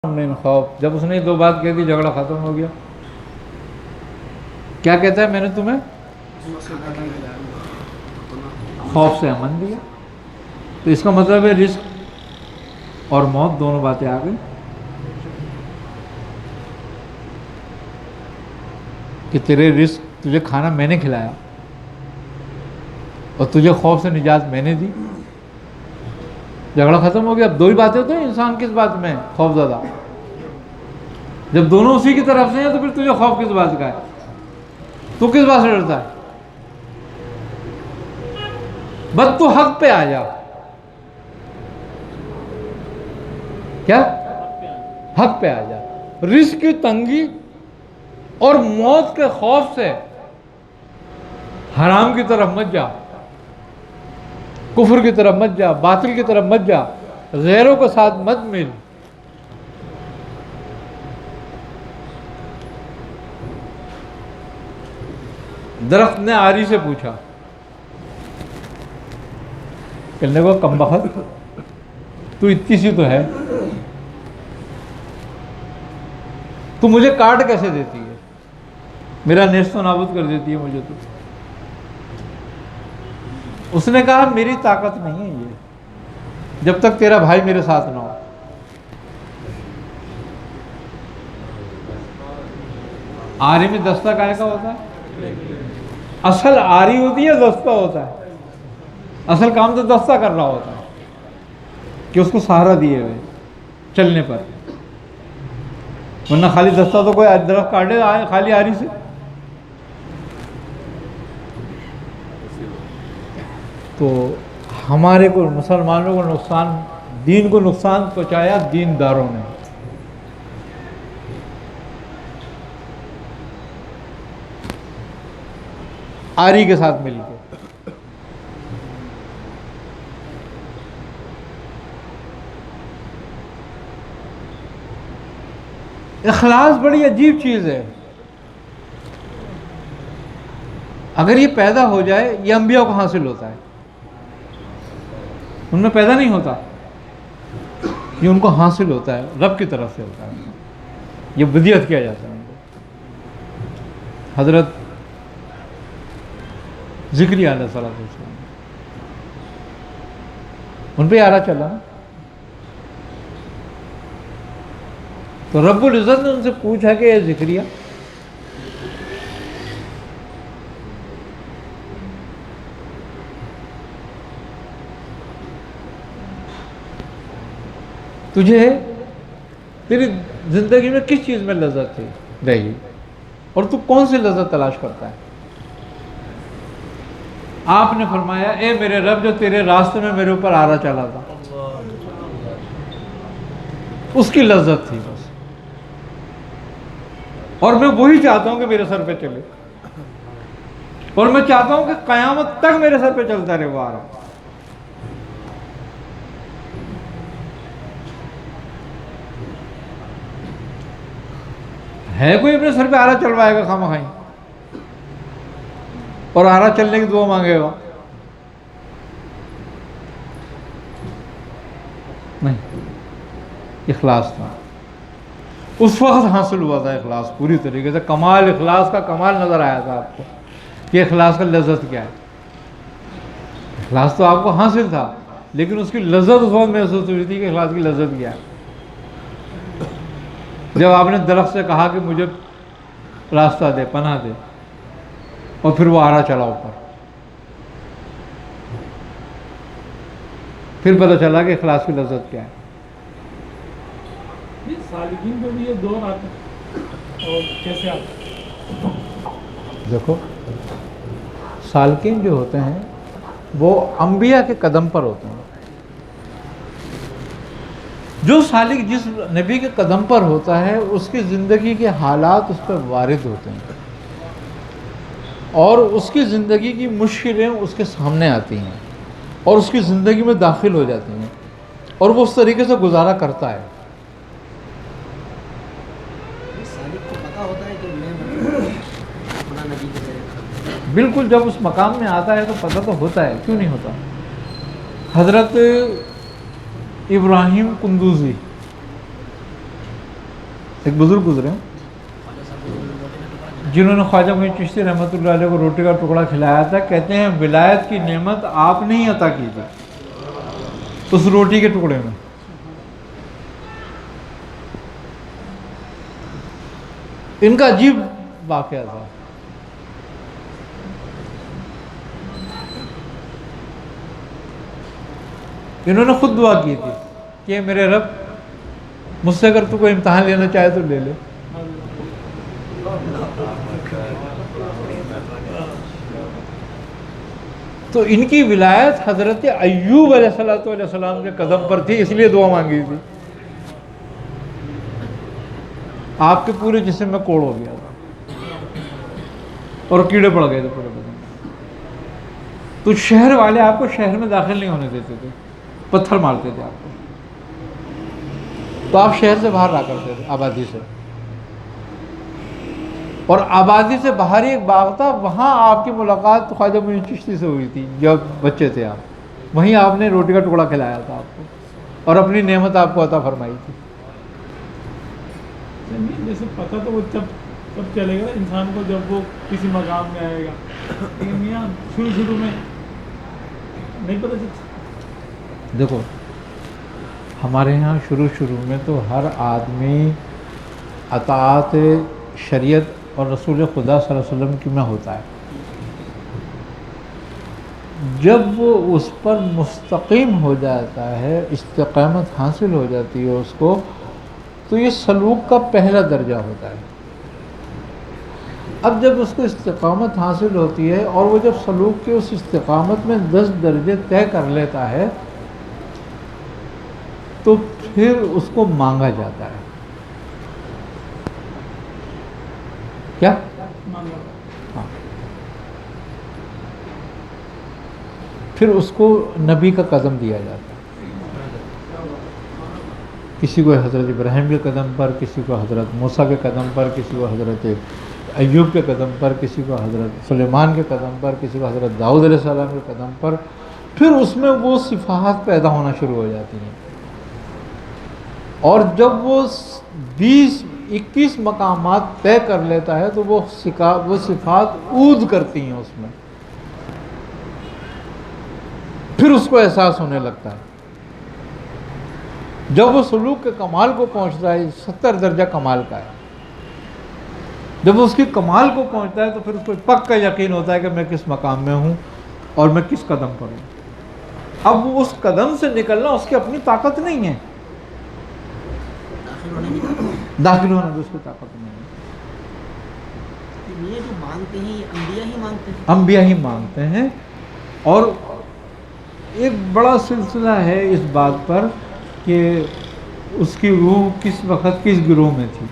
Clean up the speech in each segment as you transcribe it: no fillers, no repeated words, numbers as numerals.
من خوف. جب اس نے یہ دو بات کہہ دی جھگڑا ختم ہو گیا. کیا کہتا ہے میں نے تمہیں خوف سے امن دیا. تو اس کا مطلب ہے رزق اور موت دونوں باتیں آ گئی کہ تیرے رزق تجھے کھانا میں نے کھلایا اور تجھے خوف سے نجات میں نے دی. جھگڑا ختم ہو گیا. اب دو ہی باتیں ہوتی ہیں. انسان کس بات میں خوف زدہ؟ جب دونوں اسی کی طرف سے ہیں تو پھر تجھے خوف کس بات کا ہے؟ تو کس بات سے ڈرتا ہے؟ بس تو حق پہ آ جا. کیا حق پہ آ جا. رزق کی تنگی اور موت کے خوف سے حرام کی طرف مت جا، کفر کی طرف مت جا، باطل کی طرف مت جا، غیروں کے ساتھ مت مل. درخت نے آری سے پوچھا، کہنے کو کم بخت تو اتنی سی تو ہے، تو مجھے کاٹ کیسے دیتی ہے؟ میرا نیست و نابود کر دیتی ہے مجھے. تو اس نے کہا میری طاقت نہیں ہے یہ جب تک تیرا بھائی میرے ساتھ نہ ہو. آری میں دستہ کائے کا ہوتا ہے؟ اصل آری ہوتی ہے، دستہ ہوتا ہے. اصل کام تو دستہ کر رہا ہوتا ہے کہ اس کو سہارا دیے ہوئے چلنے پر. ورنہ خالی دستہ تو کوئی درخت کاٹے خالی آری سے. تو ہمارے کو مسلمانوں کو نقصان، دین کو نقصان پہنچایا دینداروں نے. آری کے ساتھ مل کے. اخلاص بڑی عجیب چیز ہے. اگر یہ پیدا ہو جائے، یہ انبیاء کو حاصل ہوتا ہے، ان میں پیدا نہیں ہوتا، یہ ان کو حاصل ہوتا ہے، رب کی طرف سے ہوتا ہے. یہ بدیت کیا جاتا ہے ان کو. حضرت ذکری علیہ السلام ان پہ آرا چلا نا. تو رب العزت نے ان سے پوچھا کہ اے ذکریہ، تجھے تیری زندگی میں کس چیز میں لذت تھی رہی اور تو کون سی لذت تلاش کرتا ہے؟ آپ نے فرمایا اے میرے رب، جو تیرے راستے میں میرے اوپر آرا چلا تھا اس کی لذت تھی بس. اور میں وہی چاہتا ہوں کہ میرے سر پہ چلے، اور میں چاہتا ہوں کہ قیامت تک میرے سر پہ چلتا رہے وہ آرا. ہے کوئی اپنے سر پہ آرا چلوائے گا خواہ مخواہ اور آرا چلنے کی دعا مانگے گا؟ نہیں. اخلاص تھا اس وقت حاصل ہوا تھا. اخلاص پوری طریقے سے کمال، اخلاص کا کمال نظر آیا تھا آپ کو کہ اخلاص کا لذت کیا ہے. اخلاص تو آپ کو حاصل تھا لیکن اس کی لذت اس وقت محسوس ہوئی تھی کہ اخلاص کی لذت کیا ہے. جب آپ نے درخت سے کہا کہ مجھے راستہ دے، پناہ دے، اور پھر وہ آرا چلا اوپر، پھر پتہ چلا کہ اخلاص کی لذت کیا ہے. سالکین کو بھی یہ دور آتا ہے اور کیسے آتا ہے؟ دیکھو سالکین جو ہوتے ہیں وہ انبیاء کے قدم پر ہوتے ہیں. جو سالک جس نبی کے قدم پر ہوتا ہے اس کی زندگی کے حالات اس پر وارد ہوتے ہیں اور اس کی زندگی کی مشکلیں اس کے سامنے آتی ہیں اور اس کی زندگی میں داخل ہو جاتی ہیں اور وہ اس طریقے سے گزارا کرتا ہے. بالکل جب اس مقام میں آتا ہے تو پتہ تو ہوتا ہے، کیوں نہیں ہوتا. حضرت ابراہیم قندوزی ایک بزرگ گزرے ہیں جنہوں نے خواجہ معین چشتی رحمۃ اللہ علیہ کو روٹی کا ٹکڑا کھلایا تھا. کہتے ہیں ولایت کی نعمت آپ نے ہی عطا کی تھی اس روٹی کے ٹکڑے میں. ان کا عجیب واقعہ تھا. انہوں نے خود دعا کی تھی کہ میرے رب مجھ سے اگر تو کوئی امتحان لینا چاہے تو لے لے. تو ان کی ولایت حضرت ایوب علیہ السلام کے قدم پر تھی، اس لیے دعا مانگی تھی. آپ کے پورے جسم میں کوڑ ہو گیا تھا اور کیڑے پڑ گئے تھے پورے بدن میں. تو شہر والے آپ کو شہر میں داخل نہیں ہونے دیتے تھے، پتھر مارتے تھے آپ کو. تو آپ شہر سے باہر رہا کرتے تھے، آبادی سے. اور آبادی سے باہر ایک باغ تھا، وہاں آپ کی ملاقات خواجہ معین چشتی سے ہوئی تھی جب بچے تھے آپ. وہیں آپ نے روٹی کا ٹکڑا کھلایا تھا آپ کو اور اپنی نعمت آپ کو عطا فرمائی تھی. جیسے پتہ تو وہ تب چلے گا انسان کو جب وہ کسی مقام میں آئے گا، لیکن یہاں شروع میں نہیں پتہ چلتا. دیکھو ہمارے یہاں شروع میں تو ہر آدمی اطاعت شریعت اور رسول خدا صلی اللہ علیہ وسلم کی میں ہوتا ہے. جب وہ اس پر مستقیم ہو جاتا ہے، استقامت حاصل ہو جاتی ہے اس کو، تو یہ سلوک کا پہلا درجہ ہوتا ہے. اب جب اس کو استقامت حاصل ہوتی ہے اور وہ جب سلوک کے اس استقامت میں 10 درجے طے کر لیتا ہے تو پھر اس کو مانگا جاتا ہے. کیا؟ ہاں. پھر اس کو نبی کا قدم دیا جاتا ہے. کسی کو حضرت ابراہیم کے قدم پر، کسی کو حضرت موسیٰ کے قدم پر، کسی کو حضرت ایوب کے قدم پر، کسی کو حضرت سلیمان کے قدم پر، کسی کو حضرت داؤد علیہ السلام کے قدم پر. پھر اس میں وہ صفات پیدا ہونا شروع ہو جاتی ہیں. اور جب وہ 20-21 مقامات طے کر لیتا ہے تو وہ صفات عود کرتی ہیں اس میں. پھر اس کو احساس ہونے لگتا ہے. جب وہ سلوک کے کمال کو پہنچتا ہے، 70 درجہ کمال کا ہے، جب وہ اس کی کمال کو پہنچتا ہے تو پھر اس کو پکا یقین ہوتا ہے کہ میں کس مقام میں ہوں اور میں کس قدم پر ہوں. اب وہ اس قدم سے نکلنا اس کی اپنی طاقت نہیں ہے، داخل ہونا بھی اس کی طاقت نہیں ہے. یہ جو مانگتے ہیں یہ انبیاء ہی مانگتے ہیں، انبیاء ہی مانگتے ہیں. اور ایک بڑا سلسلہ ہے اس بات پر کہ اس کی روح کس وقت کس گروہ میں تھی.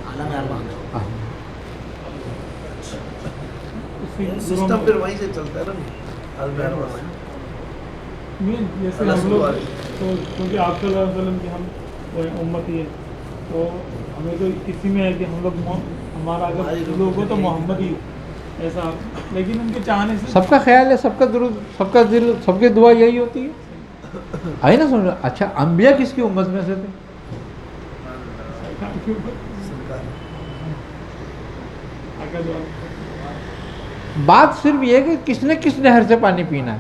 عالم ارواح میں سسٹم پھر وہیں سے چلتا ہے نا عالم ارواح میں. جیسے ہم لوگ تو کیونکہ آپ صلی اللہ علیہ وسلم کی ہم امتی ہے تو ہمیں تو اسی میں ہے کہ ہم لوگ ہمارا اگر لوگ ہو تو محمد ہی ایسا، لیکن ان کے چاہنے سے سب کا خیال ہے، سب کا درود، سب کا دل، سب کی دعا یہی ہوتی ہے. آئی نا سمجھ. اچھا انبیاء کس کی امت میں سے تھے؟ بات صرف یہ ہے کہ کس نے کس نہر سے پانی پینا ہے.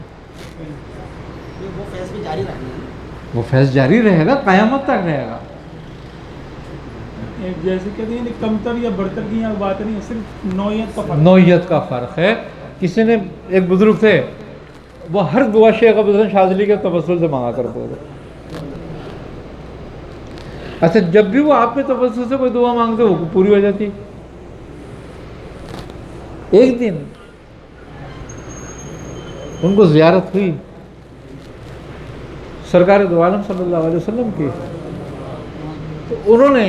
وہ فیض بھی جاری رکھنا ہے. وہ فیض جاری رہے گا، قیامت تک رہے گا. جیسے کہتے ہیں کمتر یا برتر کی یہاں بات نہیں ہے، صرف نوعیت کا فرق، نوعیت کا فرق ہے. کسی نے، ایک بزرگ تھے، وہ ہر دعا شیخ عبدالحسن شاذلی کے توسل سے مانگا کرتے تھے. اچھا جب بھی وہ آپ کے توسل سے کوئی دعا مانگتے وہ پوری ہو جاتی. ایک دن ان کو زیارت ہوئی سرکار دو عالم صلی اللہ علیہ وسلم کی، تو انہوں نے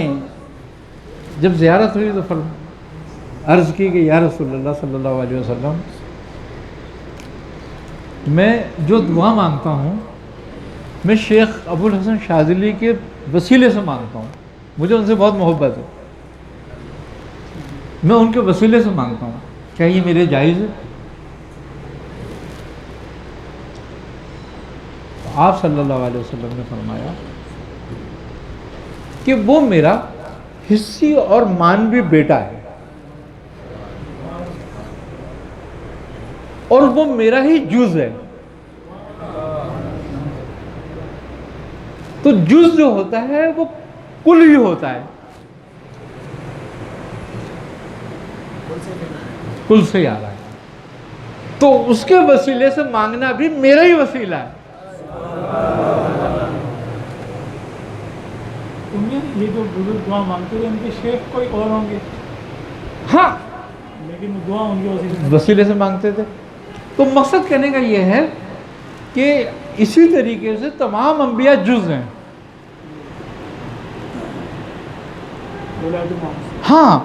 جب زیارت ہوئی تو عرض کی کہ یا رسول اللہ صلی اللہ علیہ وسلم، میں جو دعا مانگتا ہوں میں شیخ ابوالحسن شاذلی کے وسیلے سے مانگتا ہوں، مجھے ان سے بہت محبت ہے، میں ان کے وسیلے سے مانگتا ہوں، کیا یہ میرے جائز ہے؟ آپ صلی اللہ علیہ وسلم نے فرمایا کہ وہ میرا حصی اور مانوی بیٹا ہے، اور وہ میرا ہی جز ہے. تو جز جو ہوتا ہے وہ کل بھی ہوتا ہے، کل سے آ رہا ہے. تو اس کے وسیلے سے مانگنا بھی میرا ہی وسیلہ ہے. یہ جو بزرگ دعا مانگتے تھے ان کے شیخ کوئی اور ہوں گے، ہاں لیکن دعا ان کے وسیلے سے مانگتے تھے. تو مقصد کہنے کا یہ ہے کہ اسی طریقے سے تمام انبیاء جز ہیں. ہاں،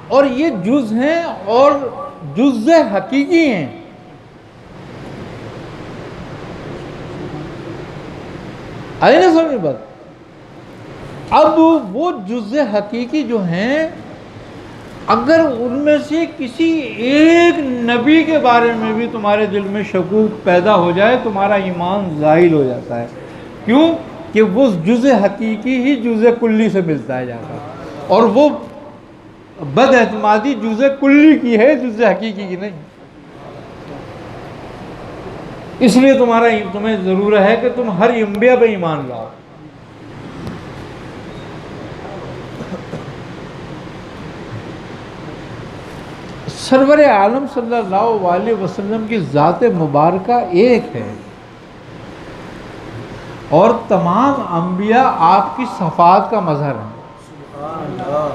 اور یہ جز ہیں اور جز حقیقی ہیں. آئی نا سمجھ بات؟ اب وہ جز حقیقی جو ہیں، اگر ان میں سے کسی ایک نبی کے بارے میں بھی تمہارے دل میں شکوک پیدا ہو جائے، تمہارا ایمان زائل ہو جاتا ہے. کیوں؟ کہ وہ جز حقیقی ہی جز کلی سے ملتا ہے جاتا ہے، اور وہ بد اعتمادی جز کلی کی ہے، جز حقیقی کی نہیں. اس لیے تمہیں ضرورت ہے کہ تم ہر انبیاء پہ ایمان لاؤ. سرور عالم صلی اللہ علیہ وسلم کی ذات مبارکہ ایک ہے، اور تمام انبیاء آپ کی صفات کا مظہر ہیں. سبحان اللہ،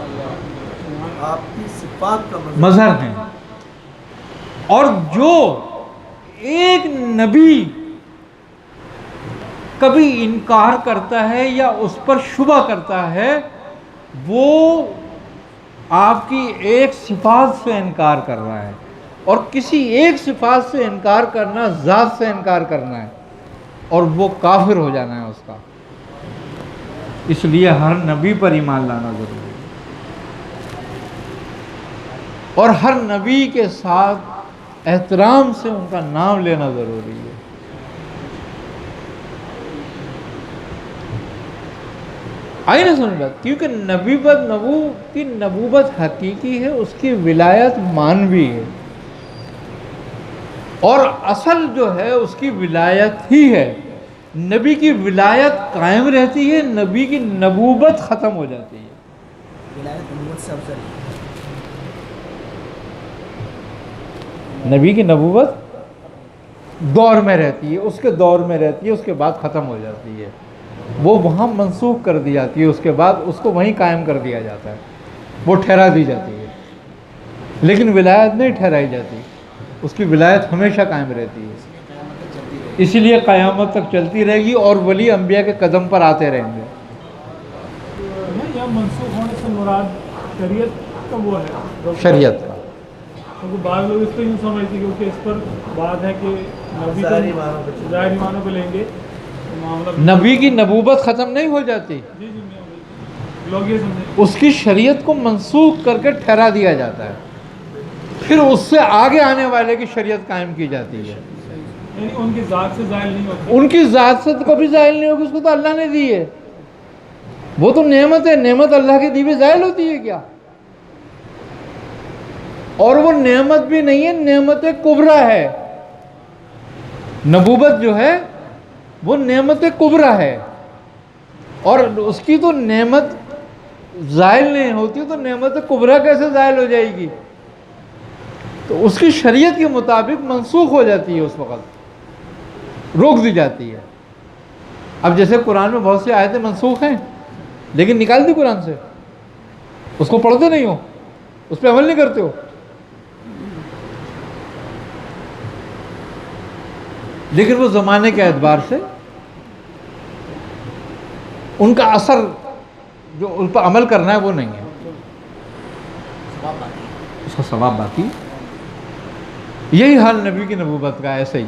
آپ کی صفات کا مظہر ہیں. اور جو ایک نبی کبھی انکار کرتا ہے یا اس پر شبہ کرتا ہے، وہ آپ کی ایک صفات سے انکار کر رہا ہے، اور کسی ایک صفات سے انکار کرنا ذات سے انکار کرنا ہے، اور وہ کافر ہو جانا ہے اس کا. اس لیے ہر نبی پر ایمان لانا ضروری ہے، اور ہر نبی کے ساتھ احترام سے ان کا نام لینا ضروری ہے. آئی نا سمجھ بات؟ کیونکہ کی نبوت حقیقی ہے، اس کی ولایت مانوی ہے، اور اصل جو ہے اس کی ولایت ہی ہے. نبی کی ولایت قائم رہتی ہے، نبی کی نبوت ختم ہو جاتی ہے. ولایت نبوت سے افضل ہے. نبی کی نبوت دور میں رہتی ہے، اس کے دور میں رہتی ہے، اس کے بعد ختم ہو جاتی ہے. وہ وہاں منسوخ کر دی جاتی ہے، اس کے بعد اس کو وہیں قائم کر دیا جاتا ہے، وہ ٹھہرا دی جاتی ہے. لیکن ولایت نہیں ٹھہرائی جاتی، اس کی ولایت ہمیشہ قائم رہتی ہے. اسی لیے قیامت تک چلتی رہے گی، اور ولی انبیاء کے قدم پر آتے رہیں گے. یا منسوخ ہونے سے مراد شریعت کا وہ ہے، شریعت کا. کیونکہ بعض لوگ اس پہ یوں سمجھتے ہیں، کیونکہ اس پر بات ہے کہ نبی ظاہری معنوں پہ ظاہری معنوں پہ لیں گے تو معاملہ نبی کی نبوت ختم نہیں ہو جاتی، جی لوگ یہ سمجھیں. اس کی شریعت کو منسوخ کر کے ٹھہرا دیا جاتا ہے، پھر اس سے آگے آنے والے کی شریعت قائم کی جاتی ہے. یعنی ان کی ذات سے ظاہر نہیں ہوتی. ان کی ذات سے تو کبھی ظاہر نہیں ہوگی، اس کو تو اللہ نے دی ہے. وہ تو نعمت ہے، نعمت اللہ کی دی ہوئی ظاہر ہوتی ہے کیا؟ اور وہ نعمت بھی نہیں ہے، نعمت کبریٰ ہے. نبوت جو ہے وہ نعمت کبریٰ ہے، اور اس کی تو نعمت زائل نہیں ہوتی، تو نعمت کبریٰ کیسے زائل ہو جائے گی؟ تو اس کی شریعت کے مطابق منسوخ ہو جاتی ہے، اس وقت روک دی جاتی ہے. اب جیسے قرآن میں بہت سی آیتیں منسوخ ہیں، لیکن نکال دی قرآن سے، اس کو پڑھتے نہیں ہو، اس پہ عمل نہیں کرتے ہو. لیکن وہ زمانے کے اعتبار سے ان کا اثر جو ان پر عمل کرنا ہے وہ نہیں ہے، اس کا ثواب باقی. یہی حال نبی کی نبوت کا ایسے ہی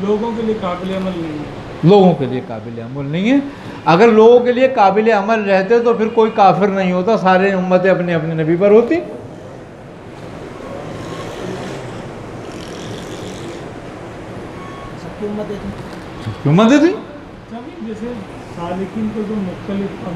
لوگوں کے لیے قابل عمل نہیں ہے. لوگوں کے لیے قابل عمل نہیں ہے. اگر لوگوں کے لیے قابل عمل رہتے تو پھر کوئی کافر نہیں ہوتا، سارے امتیں اپنے اپنے نبی پر ہوتی. سب کی امت ہے. امتیں تھی. جیسے سالکین کو جو مختلف